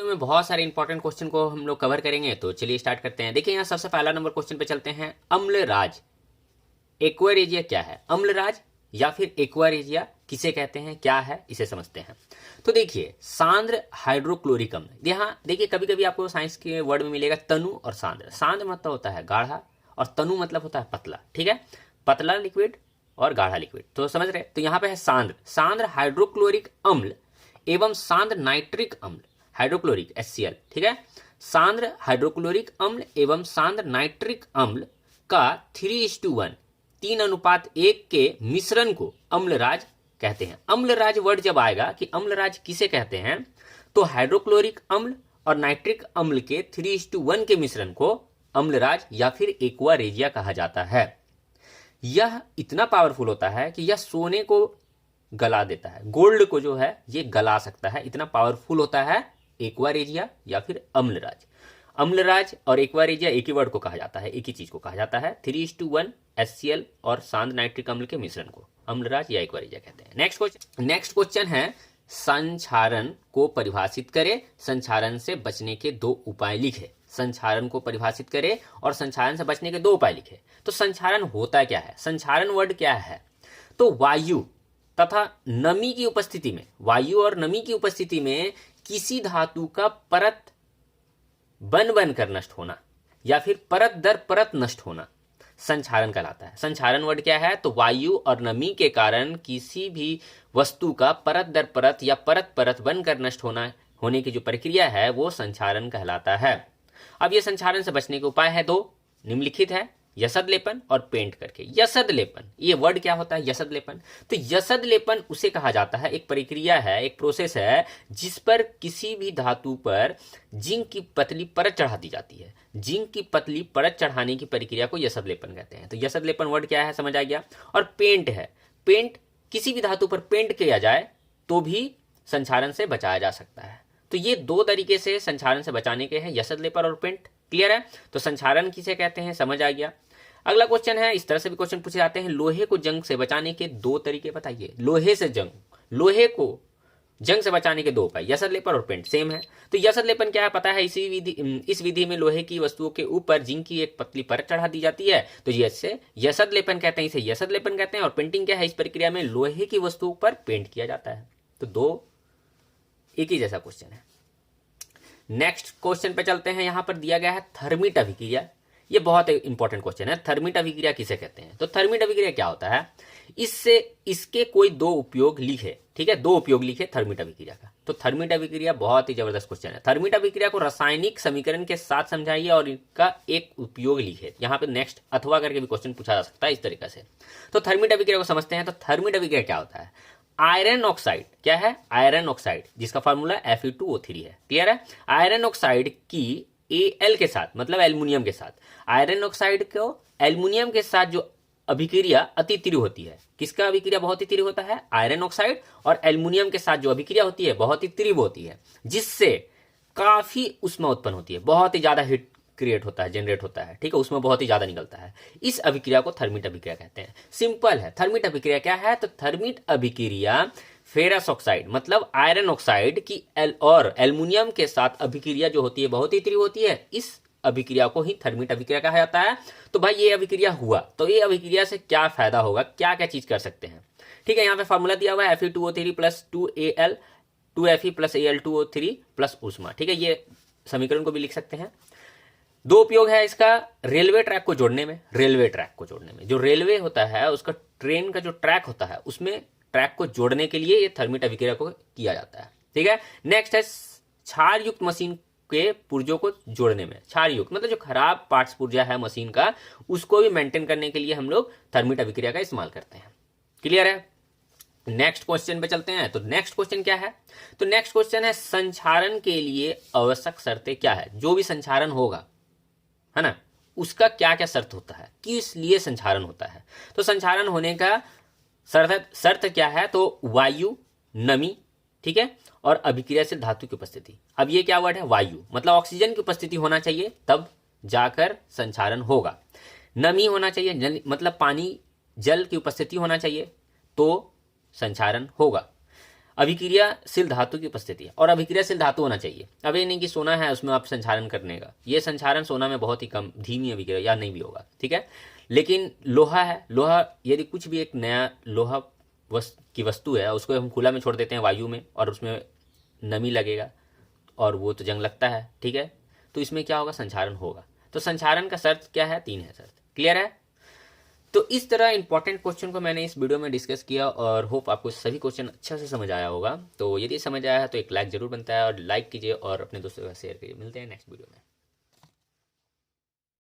Video में बहुत सारे इंपॉर्टेंट क्वेश्चन को हम लोग कवर करेंगे, तो चलिए स्टार्ट करते हैं। देखिए यहाँ सबसे पहला नंबर क्वेश्चन पे चलते हैं। अम्लराज एक्वारेजिया क्या है? अम्लराज या फिर एक्वारेजिया किसे कहते हैं, क्या है, इसे समझते हैं। तो देखिए सांद्र हाइड्रोक्लोरिक अम्ल, यहाँ देखिए कभी कभी आपको साइंस के वर्ड में मिलेगा तनु और सांद्र। सांद्र मतलब होता है गाढ़ा और तनु मतलब होता है पतला, ठीक है, पतला लिक्विड और गाढ़ा लिक्विड, तो समझ रहे। तो यहाँ पे है सांद्र, सांद्र हाइड्रोक्लोरिक अम्ल एवं सांद्र नाइट्रिक अम्ल, हाइड्रोक्लोरिक HCl, ठीक है, सांद्र हाइड्रोक्लोरिक अम्ल एवं सांद्र नाइट्रिक अम्ल का 3:1 3:1 के मिश्रण को अम्लराज कहते हैं। अम्लराज वर्ड जब आएगा कि अम्लराज किसे कहते हैं, तो हाइड्रोक्लोरिक अम्ल और नाइट्रिक अम्ल के 3:1 के मिश्रण को अम्लराज या फिर एक्वारेजिया कहा जाता है। यह इतना पावरफुल होता है कि यह सोने को गला देता है, गोल्ड को जो है ये गला सकता है, इतना पावरफुल होता है एक्वारेजिया या फिर अम्लराज। अम्लराज और एक्वारेजिया एक ही वर्ड को कहा जाता है, एक ही चीज को कहा जाता है, 3:1 HCl और सांद्र नाइट्रिक अम्ल के मिश्रण को अम्लराज या एक्वारेजिया कहते हैं। नेक्स्ट क्वेश्चन है संक्षारण को परिभाषित करे, संक्षारण से बचने के 2 उपाय लिखे। संक्षारण को परिभाषित करे और संक्षारण से बचने के 2 उपाय लिखे। तो संक्षारण होता क्या है, संक्षारण वर्ड क्या है, तो वायु तथा नमी की उपस्थिति में, वायु और नमी की उपस्थिति में किसी धातु का परत बन कर नष्ट होना या फिर परत दर परत नष्ट होना संक्षारण कहलाता है। संक्षारण वर्ड क्या है, तो वायु और नमी के कारण किसी भी वस्तु का परत दर परत या परत परत बनकर नष्ट होने की जो प्रक्रिया है वो संक्षारण कहलाता है। अब ये संक्षारण से बचने के उपाय है 2, निम्नलिखित है, यसद लेपन और पेंट करके। यसद लेपन, ये वर्ड क्या होता है यसद लेपन, तो यसद लेपन उसे कहा जाता है, एक प्रक्रिया है, एक प्रोसेस है जिस पर किसी भी धातु पर जिंक की पतली परत चढ़ा दी जाती है। जिंक की पतली परत चढ़ाने की प्रक्रिया को यसद लेपन कहते हैं। तो यसद लेपन वर्ड क्या है समझ आ गया। और पेंट है, पेंट किसी भी धातु पर पेंट किया जाए तो भी संक्षारण से बचाया जा सकता है। तो ये 2 तरीके से संक्षारण से बचाने के हैं, यसद लेपन और पेंट। क्लियर है, तो संक्षारण किसे कहते हैं समझ आ गया। अगला क्वेश्चन है, इस तरह से भी क्वेश्चन पूछे जाते हैं, लोहे को जंग से बचाने के 2 तरीके बताइए। लोहे से जंग, लोहे को जंग से बचाने के 2 उपाय, यसद लेपन और पेंट, सेम है। तो यसद लेपन क्या है पता है, इस विधि में लोहे की वस्तुओं के ऊपर जिंक की एक पतली परत चढ़ा दी जाती है, तो इसे यसद लेपन कहते हैं, इसे यसद लेपन कहते हैं। और पेंटिंग क्या है, इस प्रक्रिया में लोहे की वस्तुओं पर पेंट किया जाता है। तो 2 एक ही जैसा क्वेश्चन है। नेक्स्ट क्वेश्चन पे चलते हैं, यहां पर दिया गया है थर्मिट अभिक्रिया। ये बहुत इंपॉर्टेंट क्वेश्चन है, थर्मिट अभिक्रिया किसे कहते हैं। तो थर्मिट अभिक्रिया क्या होता है, इसके कोई 2 उपयोग लिखे, ठीक है, 2 उपयोग लिखे थर्मिट अभिक्रिया का। तो थर्मिट अभिक्रिया बहुत ही जबरदस्त क्वेश्चन है। थर्मिट अभिक्रिया को रासायनिक समीकरण के साथ समझाइए और इनका एक उपयोग लिखे। यहाँ पे नेक्स्ट अथवा करके भी क्वेश्चन पूछा जा सकता है इस तरीके से। तो थर्मिट अभिक्रिया को समझते हैं। तो थर्मिट अभिक्रिया क्या होता है, आयरन ऑक्साइड, क्या है आयरन ऑक्साइड, जिसका फॉर्मूला Fe2O3 है। क्लियर है, आयरन ऑक्साइड की Al के साथ मतलब एल्युमिनियम के साथ, आयरन ऑक्साइड को एल्युमिनियम के साथ जो अभिक्रिया अति तीव्र होती है, किसका अभिक्रिया बहुत ही तीव्र होता है, आयरन ऑक्साइड और एल्युमिनियम के साथ जो अभिक्रिया होती है बहुत ही तीव्र होती है, जिससे काफी ऊष्मा उत्पन्न होती है, बहुत ही ज्यादा हीट क्रिएट होता है, जनरेट होता है, ठीक है, उसमें बहुत ही ज्यादा निकलता है। इस अभिक्रिया को थर्मिट अभिक्रिया कहते हैं। सिंपल है, थर्मिट अभिक्रिया क्या है, तो थर्मिट अभिक्रिया फेरस ऑक्साइड मतलब आयरन ऑक्साइड की और एल्युमिनियम के साथ अभिक्रिया जो होती है बहुत ही तीव्र होती है, इस अभिक्रिया को ही थर्मिट अभिक्रिया कहा जाता है। तो भाई ये अभिक्रिया हुआ तो ये अभिक्रिया से क्या फायदा होगा, क्या क्या चीज कर सकते हैं, ठीक है। यहाँ पे फॉर्मूला दिया हुआ है Fe2O3 + 2Al 2Fe + Al2O3 + ऊष्मा, ठीक है, ये समीकरण को भी लिख सकते हैं। 2 उपयोग है इसका, रेलवे ट्रैक को जोड़ने में, रेलवे ट्रैक को जोड़ने में, जो रेलवे होता है उसका ट्रेन का जो ट्रैक होता है उसमें ट्रैक को जोड़ने के लिए ये थर्मिट अभिक्रिया को किया जाता है, ठीक है। नेक्स्ट है क्षार युक्त मशीन के पुर्जों को जोड़ने में, क्षार युक्त मतलब जो खराब पार्ट्स पुर्जा है मशीन का उसको भी मेंटेन करने के लिए हम लोग थर्मिट अभिक्रिया का इस्तेमाल करते हैं। क्लियर है, नेक्स्ट क्वेश्चन पे चलते हैं। तो नेक्स्ट क्वेश्चन क्या है, तो नेक्स्ट क्वेश्चन है संक्षारण के लिए आवश्यक शर्तें क्या है। जो भी संक्षारण होगा है ना, उसका क्या क्या शर्त होता है, किस लिए संक्षारण होता है। तो संक्षारण होने का शर्त क्या है, तो वायु, नमी, ठीक है, और अभिक्रियाशील धातु की उपस्थिति। अब ये क्या वर्ड है, वायु मतलब ऑक्सीजन की उपस्थिति होना चाहिए तब जाकर संक्षारण होगा। नमी होना चाहिए मतलब पानी जल की उपस्थिति होना चाहिए तो संक्षारण होगा। अभिक्रियाशील धातु की उपस्थिति है, और अभिक्रियाशील धातु होना चाहिए। अब ये नहीं कि सोना है उसमें आप संचारण करने का, ये संचारण सोना में बहुत ही कम, धीमी अभिक्रिया या नहीं भी होगा, ठीक है। लेकिन लोहा है, लोहा यदि कुछ भी एक नया लोहा की वस्तु है उसको हम खुला में छोड़ देते हैं वायु में, और उसमें नमी लगेगा और वो तो जंग लगता है, ठीक है। तो इसमें क्या होगा, संचारण होगा। तो संचारण का शर्त क्या है, 3 है शर्त, क्लियर है। तो इस तरह इंपॉर्टेंट क्वेश्चन को मैंने इस वीडियो में डिस्कस किया, और होप आपको सभी क्वेश्चन अच्छा से समझ आया होगा। तो यदि समझ आया है तो एक लाइक जरूर बनता है, और लाइक कीजिए और अपने दोस्तों के साथ शेयर कीजिए। मिलते हैं नेक्स्ट वीडियो में।